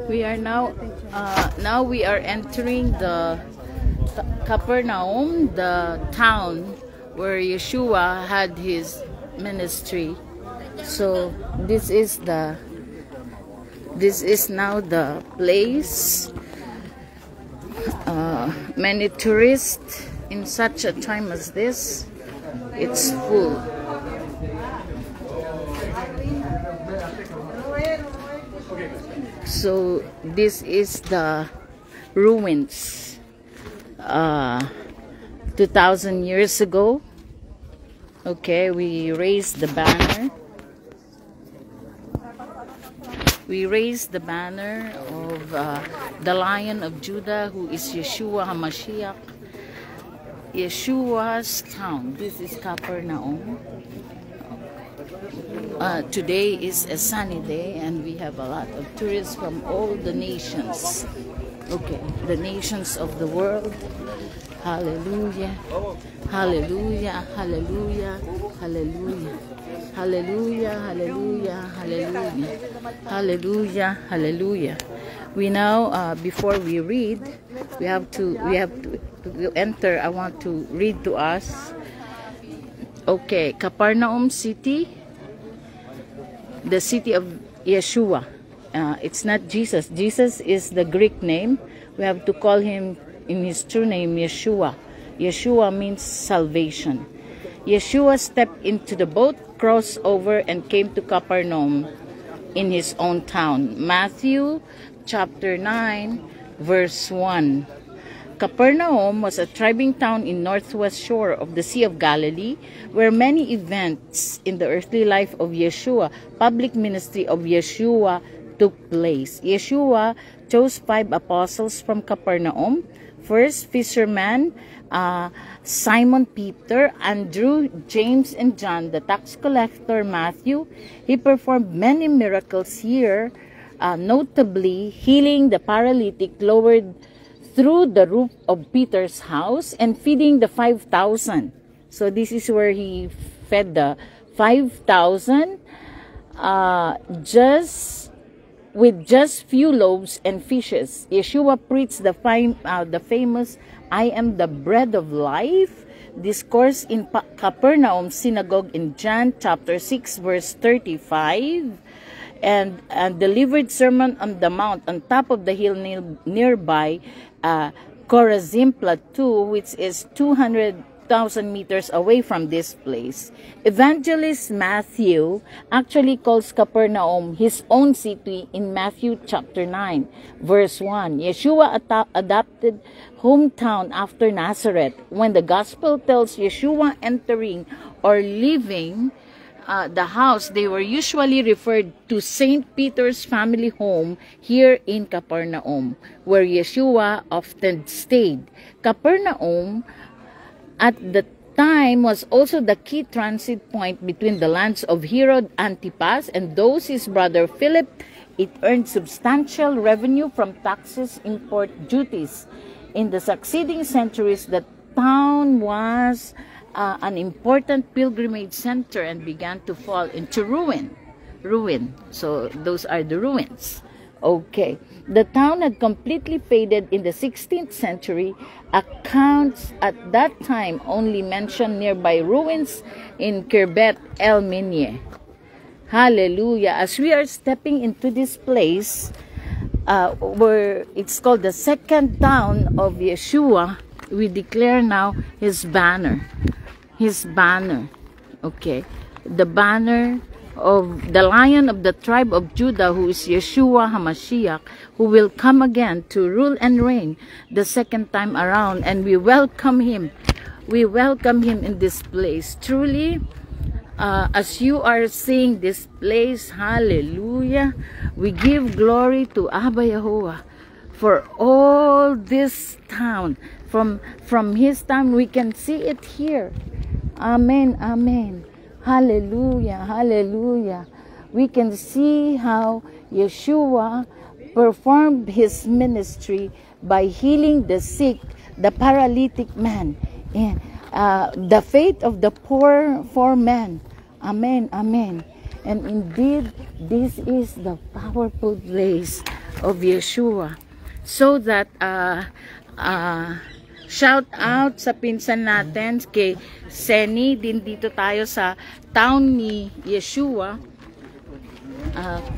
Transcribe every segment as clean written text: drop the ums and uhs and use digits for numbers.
We are now we are entering the Capernaum, the town where Yeshua had his ministry. So this is now the place. Many tourists in such a time as this, it's full. So this is the ruins 2,000 years ago. Okay, we raised the banner. We raised the banner of the Lion of Judah, who is Yeshua HaMashiach, Yeshua's town. This is Capernaum. Today is a sunny day, and we have a lot of tourists from all the nations. Okay, the nations of the world. Hallelujah, hallelujah, hallelujah, hallelujah, hallelujah, hallelujah, hallelujah, hallelujah, hallelujah. We now, before we read, we have to enter. I want to read to us. Okay, Capernaum city, the city of Yeshua. It's not Jesus. Jesus is the Greek name. We have to call him in his true name, Yeshua. Yeshua means salvation. Yeshua stepped into the boat, crossed over, and came to Capernaum in his own town. Matthew chapter 9, verse 1. Capernaum was a thriving town in northwest shore of the Sea of Galilee, where many events in the earthly life of Yeshua, public ministry of Yeshua, took place. Yeshua chose 5 apostles from Capernaum. First, fisherman Simon Peter, Andrew, James, and John, the tax collector Matthew. He performed many miracles here, notably healing the paralytic lowered through the roof of Peter's house and feeding the 5,000. So this is where he fed the 5,000 with just few loaves and fishes. Yeshua preached the famous "I am the bread of life" discourse in Capernaum synagogue in John chapter 6 verse 35, and delivered Sermon on the Mount on top of the hill nearby Chorazim Plateau, which is 200,000 meters away from this place. Evangelist Matthew actually calls Capernaum his own city in Matthew chapter 9, verse 1. Yeshua adopted hometown after Nazareth. When the gospel tells Yeshua entering or leaving the house, they were usually referred to St. Peter's family home here in Capernaum, where Yeshua often stayed. Capernaum at the time was also the key transit point between the lands of Herod Antipas and those his brother Philip. It earned substantial revenue from taxes, import duties. In the succeeding centuries, the town was an important pilgrimage center and began to fall into ruin. So those are the ruins. Okay. The town had completely faded in the 16th century. Accounts at that time only mention nearby ruins in Khirbet El Minye. Hallelujah. As we are stepping into this place, where it's called the second town of Yeshua, we declare now his banner. His banner. Okay. The banner of the Lion of the tribe of Judah, who is Yeshua HaMashiach, who will come again to rule and reign the second time around, and we welcome him. We welcome him in this place. Truly, as you are seeing this place, hallelujah, we give glory to Abba Yahuwah for all this town. From his town, we can see it here. Amen, amen. Hallelujah, hallelujah. We can see how Yeshua performed his ministry by healing the sick, the paralytic man, the faith of the poor men. Amen, amen. And indeed, this is the powerful place of Yeshua. So that, shout out sa pinsan natin kay Seni, din dito tayo sa town ni Yeshua,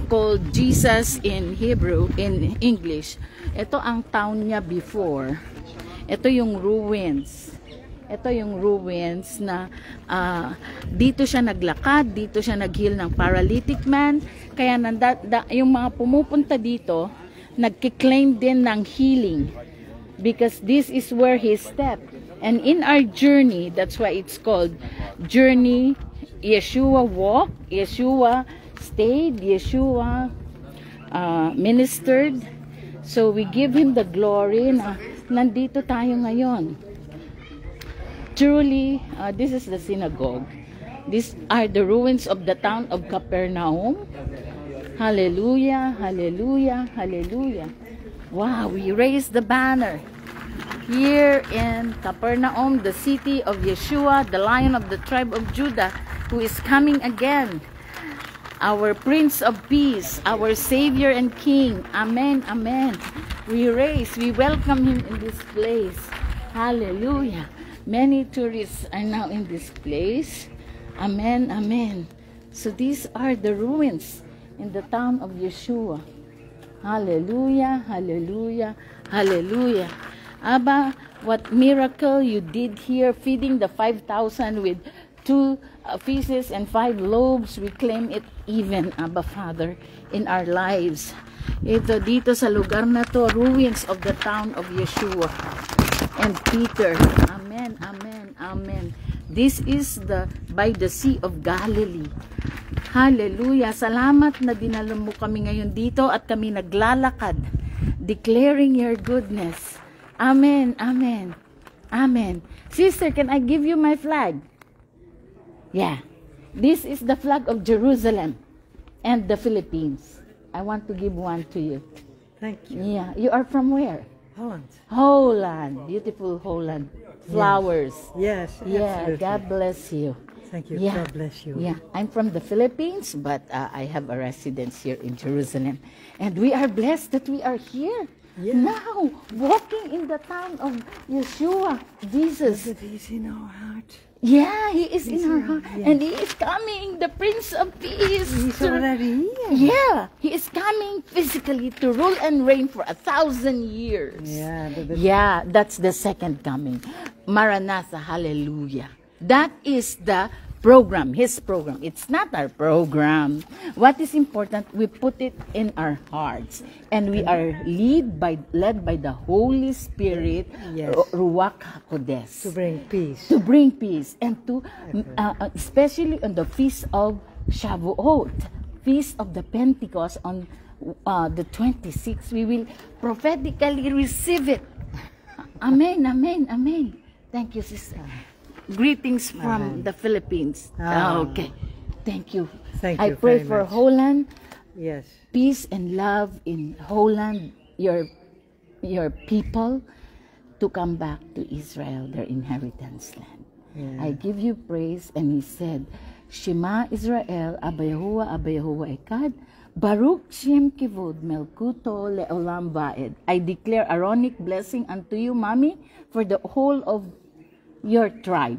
called Jesus in Hebrew, in English. Ito ang town niya before. Ito yung ruins. Ito yung ruins na dito siya naglakad, dito siya nag-heal ng paralytic man. Kaya yung mga pumupunta dito, nagkiklaim din ng healing. Because this is where he stepped. And in our journey, that's why it's called Journey. Yeshua walked, Yeshua stayed, Yeshua ministered. So we give him the glory na nandito tayo ngayon. Truly, this is the synagogue. These are the ruins of the town of Capernaum. Hallelujah, hallelujah, hallelujah. Wow, we raised the banner here in Capernaum, the city of Yeshua, the Lion of the tribe of Judah, who is coming again. Our Prince of Peace, our Savior and King. Amen, amen. We welcome him in this place. Hallelujah. Many tourists are now in this place. Amen, amen. So these are the ruins in the town of Yeshua. Hallelujah, hallelujah, hallelujah. Abba, what miracle you did here, feeding the 5,000 with 2 fishes and 5 loaves. We claim it even, Abba Father, in our lives. Ito dito sa lugar na to, ruins of the town of Yeshua and Peter. Amen, amen, amen. This is by the Sea of Galilee. Hallelujah. Salamat na dinala mo kami ngayon dito at kami naglalakad, declaring your goodness. Amen, amen, amen. Sister, can I give you my flag? Yeah. This is the flag of Jerusalem and the Philippines. I want to give one to you. Thank you. Yeah. You are from where? Holland. Holland. Beautiful Holland. Flowers. Yes, Yeah. absolutely. God bless you. Thank you. Yeah. God bless you. Yeah, I'm from the Philippines, but I have a residence here in Jerusalem. And we are blessed that we are here. Yeah. Now, walking in the town of Yeshua, Jesus. But he's in our heart. Yeah, he is in our heart. Yeah. And he is coming, the Prince of Peace. He's already here. Yeah, he is coming physically to rule and reign for 1,000 years. Yeah. Yeah, that's the second coming. Maranatha, hallelujah. That is the program, his program. It's not our program. What is important, we put it in our hearts. And we are led by the Holy Spirit, Yes. Ruach HaKodesh. To bring peace. To bring peace. And to, especially on the Feast of Shavuot, Feast of the Pentecost on the 26th, we will prophetically receive it. Amen, amen, amen. Thank you, sister. Greetings from the Philippines. Okay. Thank you. Thank I you pray very for much. Holland, Yes. peace and love in Holland, your people, to come back to Israel, their inheritance land. Yeah. I give you praise. And he said, Shema Israel, Abba Yahuwah Echad, Baruch Shem Kivod Melkuto Leolam Vaed. I declare Aaronic blessing unto you, Mommy, for the whole of your tribe.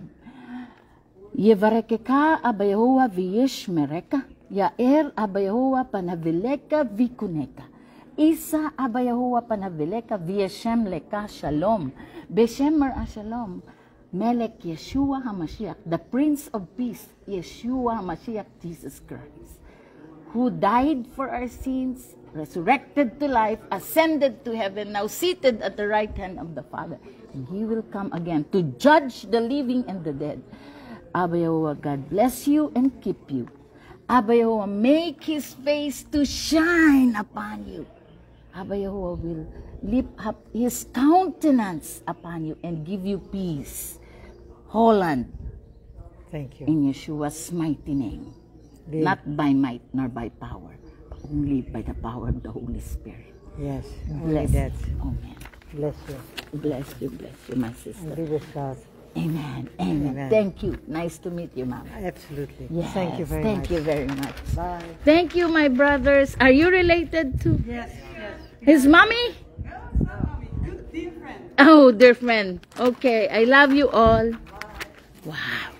Yevarekeka Abba Yahuwah v'yishmereka, Yaer Abba Yahuwah panavileka v'kuneka. Isa Abba Yahuwah panavileka v'yeshem leka shalom. Beshem Mar Shalom. Melech Yeshua HaMashiach, the Prince of Peace, Yeshua HaMashiach, Jesus Christ, who died for our sins, resurrected to life, ascended to heaven, now seated at the right hand of the Father. And he will come again to judge the living and the dead. Abba Yahuwah, God bless you and keep you. Abba Yahuwah, make his face to shine upon you. Abba Yahuwah will lift up his countenance upon you and give you peace. Holland, Thank you. in Yeshua's mighty name. Be- Not by might nor by power, but only by the power of the Holy Spirit. Yes. Only Bless that. you. Amen. Bless you. Bless you, my sister. And be with God. Amen. Amen. Amen. Thank you. Nice to meet you, Mama. Absolutely. Yes, Thank you very thank much. you very much. Bye. Thank you, my brothers. Are you related to Yes. his mommy? Oh, dear friend. Okay, I love you all. Wow.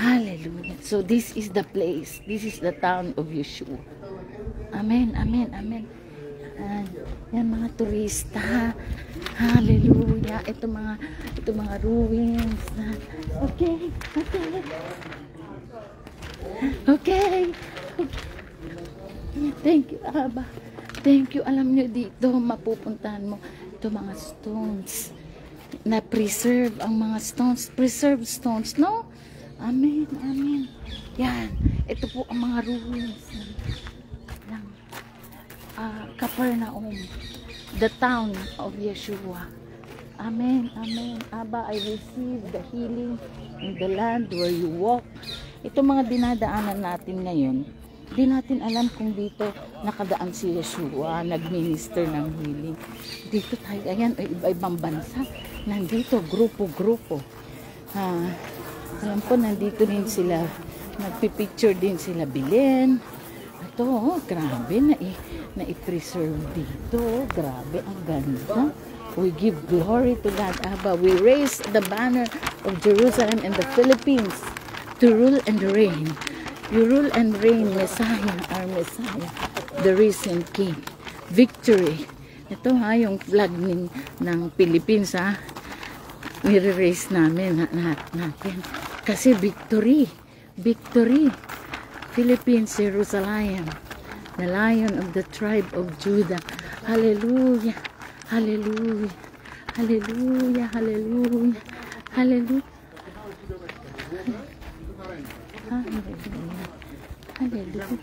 Hallelujah. So this is the place. This is the town of Yeshua. Amen, amen, amen. Yan mga turista. Hallelujah. Ito mga ruins. Okay, okay. Okay. Thank you, Abba. Thank you. Alam nyo dito, mapupuntahan mo ito mga stones. Na preserve ang mga stones. Preserve stones, no? Amen, amen. Yan. Ito po ang mga ruins ng Capernaum, the town of Yeshua. Amen, amen. Abba, I receive the healing in the land where you walk. Ito mga dinadaanan natin ngayon, di natin alam kung dito nakadaan si Yeshua, nag-minister ng healing. Dito tayo, ayan, iba-ibang bansa. Nandito, grupo-grupo. Alam ko, nandito din sila, nagpipicture din sila Belen. Ito, grabe, na-preserve dito. Grabe, ang ganda. We give glory to God, Abba. We raise the banner of Jerusalem and the Philippines to rule and reign. You rule and reign, Messiah, our Messiah, the risen King. Victory. Ito yung flag ng Philippines, nire-raise namin natin. Kasi victory. Victory. Philippines, Jerusalem, the Lion of the tribe of Judah. Hallelujah. Hallelujah. Hallelujah. Hallelujah. Hallelujah. Hallelujah. Hallelujah.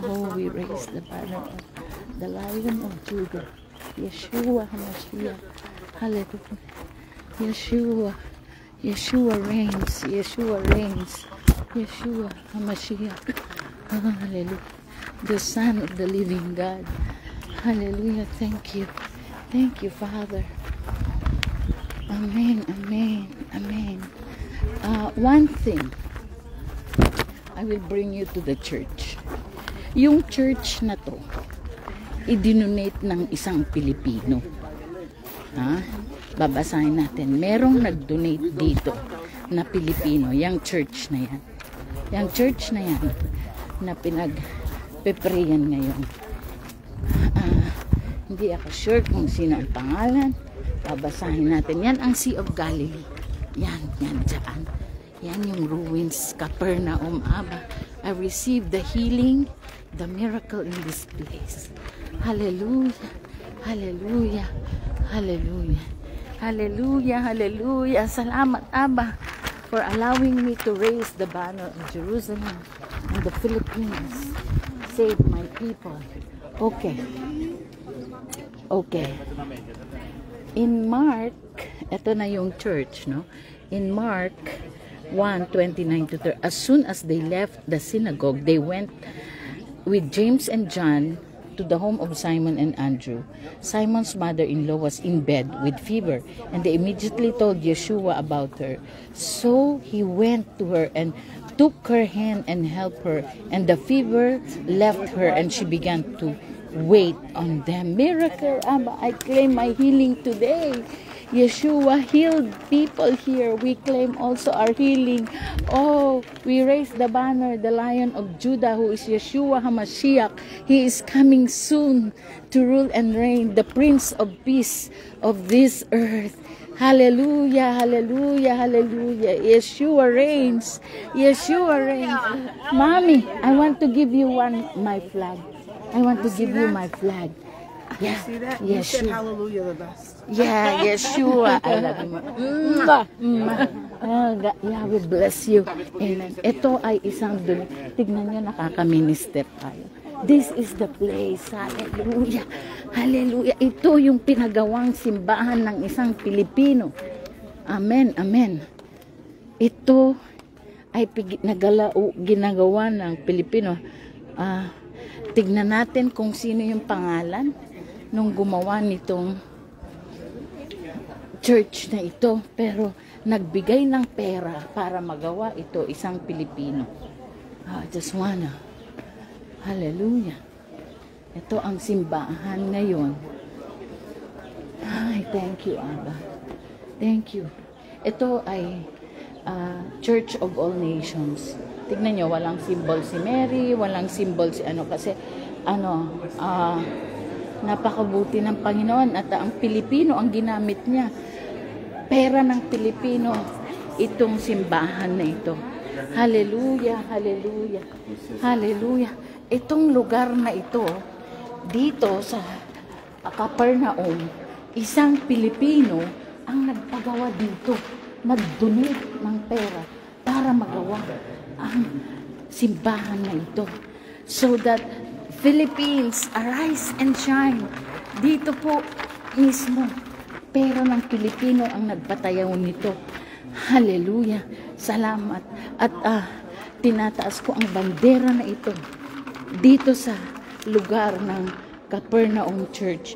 Oh, we raise the banner of the Lion of Judah. Yeshua HaMashiach. Hallelujah. Yeshua. Yeshua reigns. Yeshua reigns. Yeshua HaMashiach. Hallelujah. The Son of the living God. Hallelujah. Thank you. Thank you, Father. Amen. Amen. Amen. One thing, I will bring you to the church. Yung church na to, i-donate ng isang Pilipino. Babasahin natin. Merong nag-donate dito na Pilipino. Yung church na yan. Yung church na yan na pinag-peprayan ngayon. Hindi ako sure kung sino ang pangalan. Babasahin natin. Yan ang Sea of Galilee. Yan dyan. Yan yung ruins, Capernaum, Abba. I received the healing, the miracle in this place. Hallelujah. Hallelujah. Hallelujah. Hallelujah. Hallelujah. Salamat, Abba, for allowing me to raise the banner of Jerusalem and the Philippines. Save my people. Okay. Okay. In Mark, ito na yung church, no? In Mark 1:29-30, as soon as they left the synagogue, they went with James and John to the home of Simon and Andrew. Simon's mother-in-law was in bed with fever, and they immediately told Yeshua about her. So he went to her and took her hand and helped her, and the fever left her, and she began to wait on them. Miracle, Abba, I claim my healing today. Yeshua healed people here. We claim also our healing. Oh, we raise the banner, the Lion of Judah, who is Yeshua HaMashiach. He is coming soon to rule and reign, the Prince of Peace of this earth. Hallelujah, hallelujah, hallelujah. Yeshua reigns. Yeshua reigns. Mommy, I want to give you my flag. I want to give you my flag. Yeah, See that? You said Yeshua. hallelujah the best. Yeah, Yeshua. I love you. Yeah, we bless you. Amen. Ito ay isang tignan nyo, nakaka-minister tayo. This is the place. Hallelujah. Hallelujah. Ito yung pinagawang simbahan ng isang Pilipino. Amen. Amen. Ito ay ginagawa ng Pilipino. Tignan natin kung sino yung pangalan nung gumawa nitong church na ito, pero nagbigay ng pera para magawa ito isang Pilipino. I just wanna, hallelujah. Ito ang simbahan ngayon. Ay, thank you, Abba. Thank you. Ito ay Church of All Nations. Tignan nyo, walang symbol si Mary, walang symbol si ano, kasi napakabuti ng Panginoon at ang Pilipino ang ginamit niya. Pera ng Pilipino itong simbahan na ito. Hallelujah, hallelujah, hallelujah. Itong lugar na ito, dito sa Capernaum, isang Pilipino ang nagpagawa dito, nag-donate ng pera para magawa ang simbahan na ito. So that Philippines, arise and shine. Dito po mismo, pera ng Pilipino ang nagpatayaw nito. Hallelujah. Salamat. At tinataas ko ang bandera na ito dito sa lugar ng Capernaum Church.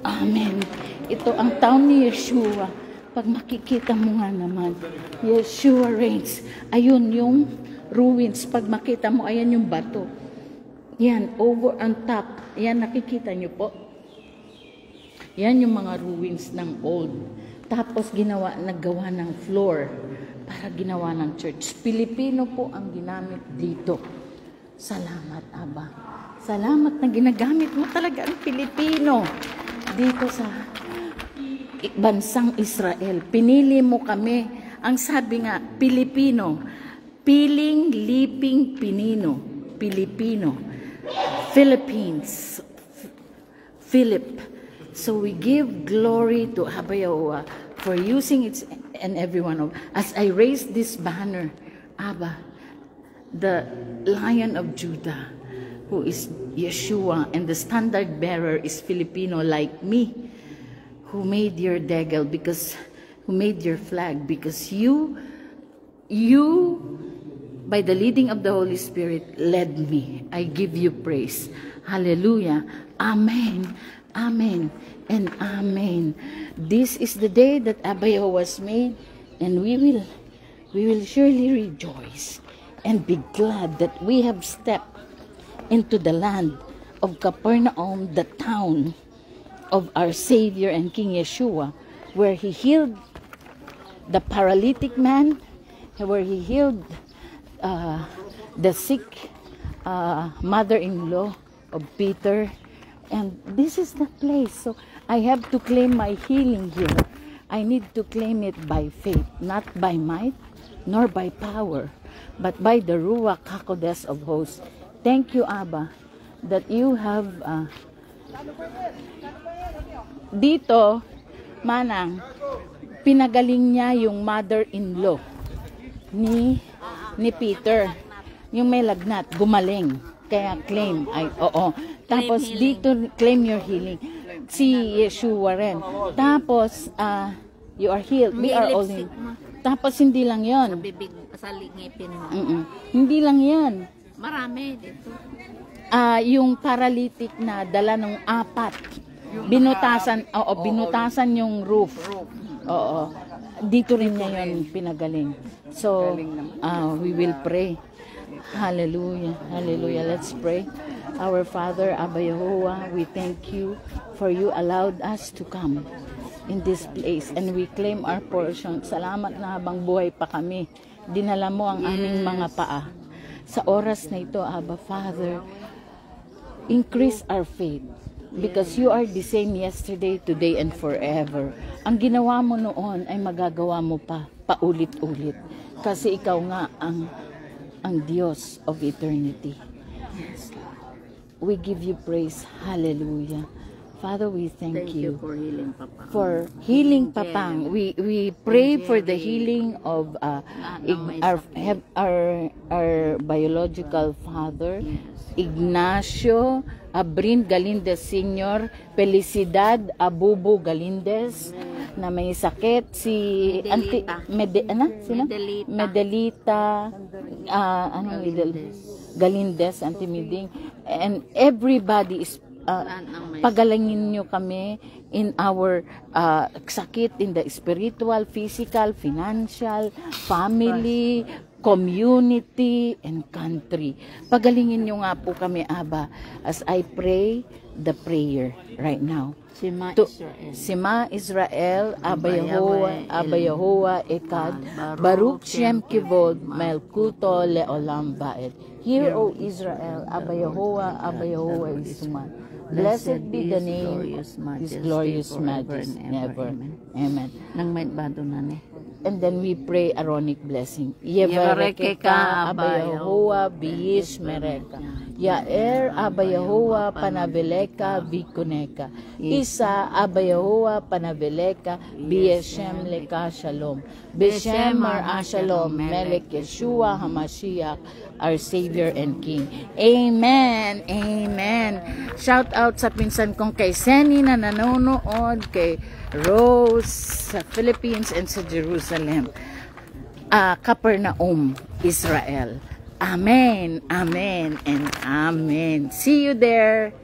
Amen. Ito ang town ni Yeshua. Pag makikita mo nga naman, Yeshua reigns. Ayun yung ruins. Pag makita mo, ayan yung bato. Yan, over on top. Yan, nakikita nyo po. Yan yung mga ruins ng old. Tapos naggawa ng floor para ginawa ng church. Pilipino po ang ginamit dito. Salamat, Aba. Salamat na ginagamit mo talaga ang Pilipino dito sa bansang Israel. Pinili mo kami. Ang sabi nga, Pilipino. Piling, liping, pinino. Pilipino. Philippines. Philip. So we give glory to Abba Yahuwah for using it and every one of. As I raise this banner, Abba, the Lion of Judah, who is Yeshua, and the standard bearer is Filipino like me, who made your degel, who made your flag, because you, by the leading of the Holy Spirit, led me. I give you praise. Hallelujah. Amen. Amen and amen. This is the day that Abba Yahuwah was made, and we will surely rejoice and be glad that we have stepped into the land of Capernaum, the town of our Savior and King Yeshua, where He healed the paralytic man, where He healed the sick mother-in-law of Peter. And this is the place. So I have to claim my healing here. I need to claim it by faith, not by might, nor by power, but by the Ruach HaKodesh of hosts. Thank you, Abba, that you have dito, Manang, pinagaling niya yung mother-in-law ni Peter. Yung may lagnat, gumaling. Kaya claim, Tapos dito, claim your healing. Si Yeshua rin. Tapos, you are healed. We are all healed. Tapos, hindi lang yon. Sa ngipin mo. Hindi lang yan. Marami dito. Yung paralytic na dala ng 4. Binutasan, binutasan yung roof. Oo. Dito rin niya yun pinagaling. So, we will pray. Hallelujah. Hallelujah. Let's pray. Our Father, Abba Yahuwah, we thank you for you allowed us to come in this place and we claim our portion. Salamat na habang buhay pa kami. Dinala mo ang aming mga paa. Sa oras na ito, Abba Father, increase our faith because you are the same yesterday, today, and forever. Ang ginawa mo noon ay magagawa mo pa, paulit-ulit. Kasi ikaw nga ang Diyos of eternity. We give you praise. Hallelujah. Our Father, we thank you for healing Papang. For healing Papang. We pray for the healing of our biological father, Ignacio Abrin Galindez Sr., Felicidad Abubu Galindez, na may sakit, si Medelita Galindez, Auntie Miding, and everybody is Lahat ng may pagalangin nyo kami in our sakit, in the spiritual, physical, financial, family, community, and country. Pagalingin nyo nga po kami, Aba, as I pray the prayer right now. Sima To Israel. Sima Israel, Aba Yehowa Ekad, Baruch Shem Kivod, Melkuto Leolam Baed. Hear, O Israel, Aba Yehowa Isuman. Blessed be the name of His glorious majesty, never. Amen. Nang may bado na ni. And then we pray Aaronic blessing. Yevareke ka, Aba Yehowa Biyish Mereka. Yaer Aba Yehowa Panaveleka Vikuneka. Isa Aba Yehowa Panaveleka Biyeshem Leka Shalom. Beshem Mar Shalom Melech Yeshua HaMashiach, our Savior and King. Amen. Amen. Shout out sa pinsan kong kay Seni na nanonood, kay Rose sa Philippines and sa Jerusalem. Capernaum, Israel. Amen. Amen and amen. See you there.